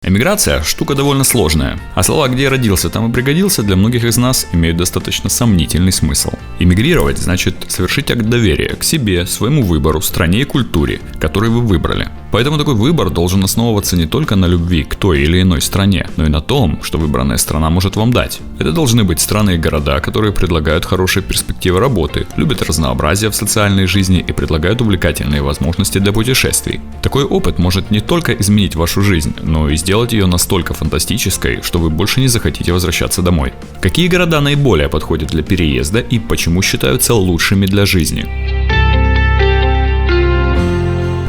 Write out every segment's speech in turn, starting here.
Эмиграция – штука довольно сложная, а слова «где я родился, там и пригодился» для многих из нас имеют достаточно сомнительный смысл. Эмигрировать значит совершить акт доверия к себе, своему выбору, стране и культуре, который вы выбрали. Поэтому такой выбор должен основываться не только на любви к той или иной стране, но и на том, что выбранная страна может вам дать. Это должны быть страны и города, которые предлагают хорошие перспективы работы, любят разнообразие в социальной жизни и предлагают увлекательные возможности для путешествий. Такой опыт может не только изменить вашу жизнь, но и сделать ее настолько фантастической, что вы больше не захотите возвращаться домой. Какие города наиболее подходят для переезда и почему считаются лучшими для жизни?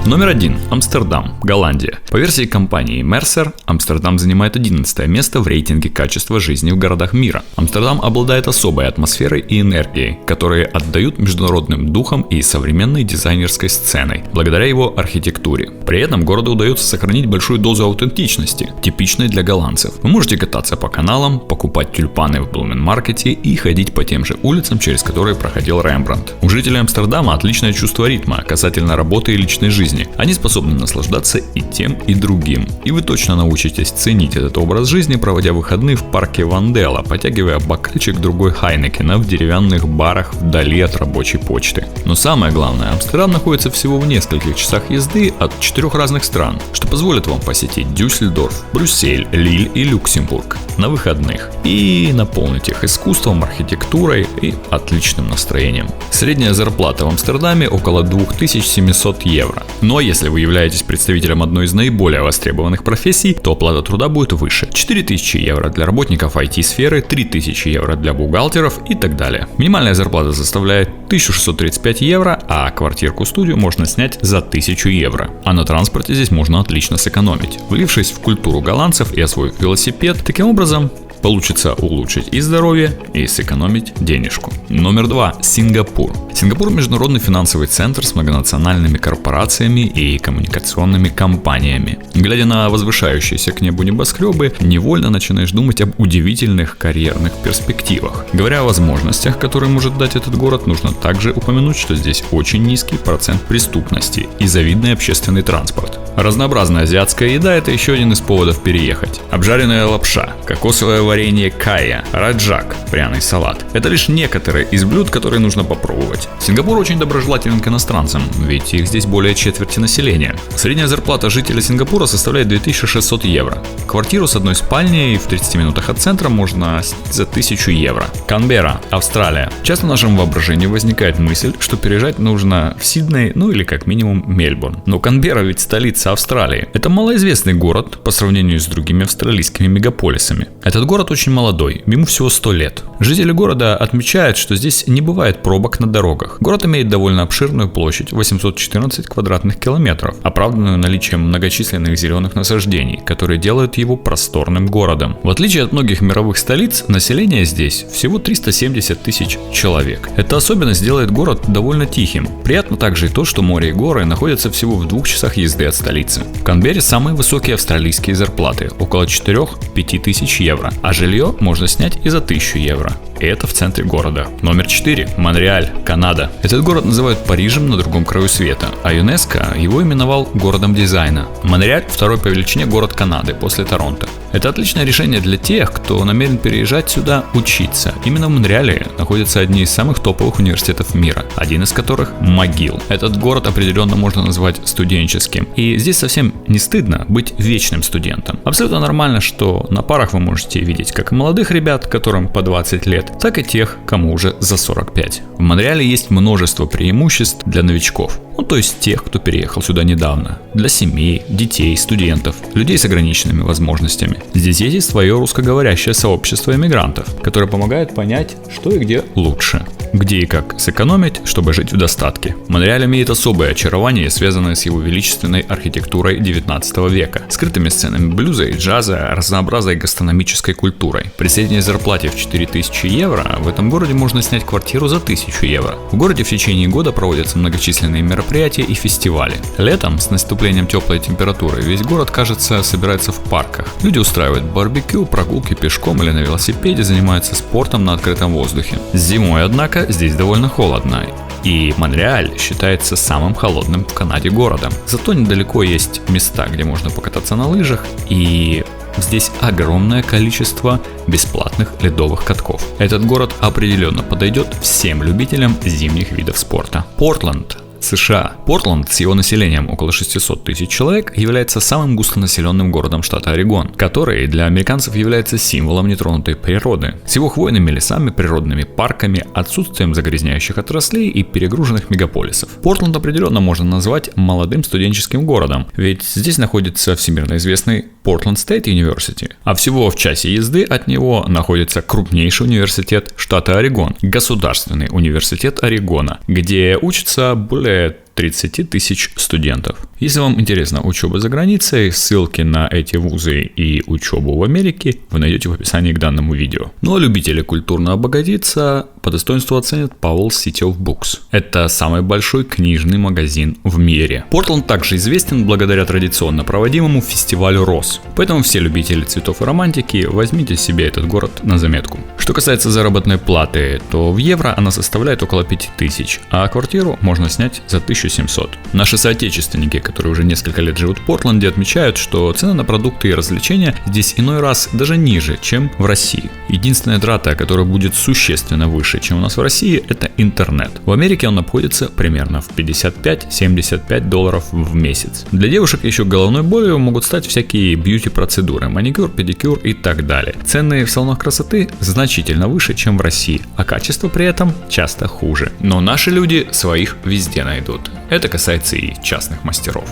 Номер 1. Амстердам, Голландия. По версии компании Mercer, Амстердам занимает 11 место в рейтинге качества жизни в городах мира. Амстердам обладает особой атмосферой и энергией, которые отдают международным духом и современной дизайнерской сценой, благодаря его архитектуре. При этом городу удается сохранить большую дозу аутентичности, типичной для голландцев. Вы можете кататься по каналам, покупать тюльпаны в Блуменмаркете и ходить по тем же улицам, через которые проходил Рембрандт. У жителей Амстердама отличное чувство ритма касательно работы и личной жизни. Они способны наслаждаться и тем, и другим. И вы точно научитесь ценить этот образ жизни, проводя выходные в парке Вандела, потягивая бокальчик другой Хайнекена в деревянных барах вдали от рабочей почты. Но самое главное, Амстердам находится всего в нескольких часах езды от 4 разных стран, что позволит вам посетить Дюссельдорф, Брюссель, Лиль и Люксембург на выходных и наполнить их искусством, архитектурой и отличным настроением. Средняя зарплата в Амстердаме около 2700 евро. Но если вы являетесь представителем одной из наиболее востребованных профессий, то оплата труда будет выше. 4000 евро для работников IT-сферы, 3000 евро для бухгалтеров и так далее. Минимальная зарплата составляет 1635 евро, а квартирку-студию можно снять за 1000 евро. А на транспорте здесь можно отлично сэкономить. Влившись в культуру голландцев и освоив велосипед, таким образом получится улучшить и здоровье, и сэкономить денежку. Номер 2. Сингапур. Сингапур – международный финансовый центр с многонациональными корпорациями и коммуникационными компаниями. Глядя на возвышающиеся к небу небоскребы, невольно начинаешь думать об удивительных карьерных перспективах. Говоря о возможностях, которые может дать этот город, нужно также упомянуть, что здесь очень низкий процент преступности и завидный общественный транспорт. Разнообразная азиатская еда – это еще один из поводов переехать. Обжаренная лапша, кокосовое варенье кая, раджак, пряный салат. Это лишь некоторые из блюд, которые нужно попробовать. Сингапур очень доброжелателен к иностранцам, ведь их здесь более четверти населения. Средняя зарплата жителя Сингапура составляет 2600 евро. Квартиру с одной спальней в 30 минутах от центра можно снять за 1000 евро. Канберра, Австралия. Часто в нашем воображении возникает мысль, что переезжать нужно в Сидней, ну или как минимум Мельбурн. Но Канберра ведь столица Австралии. Это малоизвестный город по сравнению с другими австралийскими мегаполисами. Этот город очень молодой, ему всего 100 лет. Жители города отмечают, что здесь не бывает пробок на дорогах. Город имеет довольно обширную площадь, 814 квадратных километров, оправданную наличием многочисленных зеленых насаждений, которые делают его просторным городом. В отличие от многих мировых столиц, население здесь всего 370 тысяч человек. Эта особенность делает город довольно тихим. Приятно также и то, что море и горы находятся всего в 2 часах езды от столицы. В Канберре самые высокие австралийские зарплаты, около 4-5 тысяч евро, а жилье можно снять и за 1000 евро. И это в центре города. Номер 4. Монреаль, Канада. Этот город называют Парижем на другом краю света, а ЮНЕСКО его именовал городом дизайна. Монреаль – второй по величине город Канады после Торонто. Это отличное решение для тех, кто намерен переезжать сюда учиться. Именно в Монреале находятся одни из самых топовых университетов мира, один из которых – МcGill. Этот город определенно можно назвать студенческим. И здесь совсем не стыдно быть вечным студентом. Абсолютно нормально, что на парах вы можете видеть как молодых ребят, которым по 20 лет, так и тех, кому уже за 45. В Монреале есть множество преимуществ для новичков. То есть тех, кто переехал сюда недавно. Для семей, детей, студентов, людей с ограниченными возможностями. Здесь есть и свое русскоговорящее сообщество иммигрантов, которое помогает понять, что и где лучше. Где и как сэкономить, чтобы жить в достатке. Монреаль имеет особое очарование, связанное с его величественной архитектурой 19 века, скрытыми сценами блюза и джаза, разнообразной гастрономической культурой. При средней зарплате в 4000 евро в этом городе можно снять квартиру за 1000 евро. В городе в течение года проводятся многочисленные мероприятия и фестивали. Летом, с наступлением теплой температуры, весь город, кажется, собирается в парках. Люди устраивают барбекю, прогулки пешком или на велосипеде, занимаются спортом на открытом воздухе. Зимой, однако, здесь довольно холодно, И Монреаль считается самым холодным в Канаде городом. Зато недалеко есть места, где можно покататься на лыжах, и здесь огромное количество бесплатных ледовых катков. Этот город определенно подойдет всем любителям зимних видов спорта. Портленд, США. Портленд с его населением около 600 тысяч человек является самым густонаселенным городом штата Орегон, который для американцев является символом нетронутой природы. С его хвойными лесами, природными парками, отсутствием загрязняющих отраслей и перегруженных мегаполисов. Портленд определенно можно назвать молодым студенческим городом, ведь здесь находится всемирно известный Portland State University, а всего в часе езды от него находится крупнейший университет штата Орегон, Государственный университет Орегона, где учатся более 30 тысяч студентов. Если вам интересна учеба за границей, ссылки на эти вузы и учебу в Америке вы найдете в описании к данному видео. Ну а любители культурно обогатиться по достоинству оценят Powell City of Books. Это самый большой книжный магазин в мире. Портленд также известен благодаря традиционно проводимому фестивалю роз. Поэтому все любители цветов и романтики, возьмите себе этот город на заметку. Что касается заработной платы, то в евро она составляет около 5000, а квартиру можно снять за 1700. Наши соотечественники, которые уже несколько лет живут в Портленде, отмечают, что цены на продукты и развлечения здесь иной раз даже ниже, чем в России. Единственная трата, которая будет существенно выше, чем у нас в России, это интернет. В Америке он обходится примерно в $55-75 в месяц. Для девушек еще головной болью могут стать всякие бьюти-процедуры, маникюр, педикюр и так далее. Цены в салонах красоты значительно выше, чем в России, а качество при этом часто хуже. Но наши люди своих везде найдут. Это касается и частных мастеров.